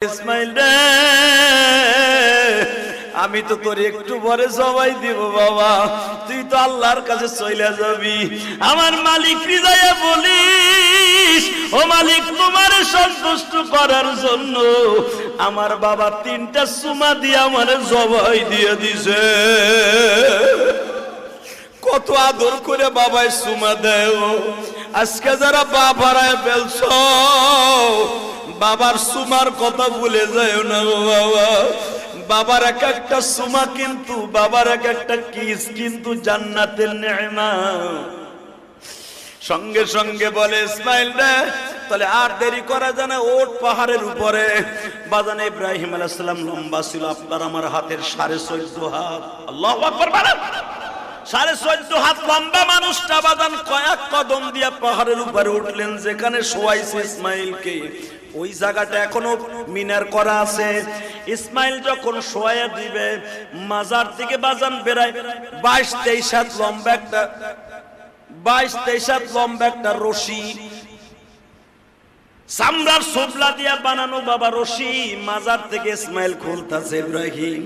ইসমাইল রে, আমি তো তোর একটু পরে সবাই দিব বাবা, তুই তো আল্লাহর কাছে চলে যাবি। আমার মালিক হৃদয়ে বলিস, ও মালিক তোমার সন্তুষ্ট করার জন্য আমার বাবা 3টা সুমা দিয়ে আমার জবাই দিয়ে দিছে। কত আদর করে বাবাই সুমা দেয়। আজকে যারা বাপ হারায় ফেলছ, বাবার সুমার কথা ভুলে যায় না বাবা। বাবার এক একটা সুমা কিন্তু, বাবার এক একটা কিস কিন্তু জান্নাতের নেয়ামত। সঙ্গে সঙ্গে বলে ইসমাইল রে, তাহলে আর দেরি করা যায় না, ওঠ পাহাড়ের উপরে। বাজানে ইব্রাহিম আলাইহিস সালাম লম্বা ছিল আপনার আমার হাতের 14.5 হাত। আল্লাহু আকবার বলেন। 14.5 হাত লম্বা মানুষটা বাজান কয়েক কদম দিয়া পাহাড়ের উপরে উঠলেন, যেখানে শোয়াইছে ইসমাইলকে। ওই জায়গাটা এখনো মিনার করা আছে। ইসমাইল যখন শোয়া দিবে, মাজার থেকে বাজান বেরায় 22-23 হাত লম্বা একটা 22-23 হাত লম্বা একটা রশি, চামড়ার সোবলা দিয়া বানানো বাবা রশি, মাজার থেকে ইসমাইল খুলতাছে ইব্রাহিম।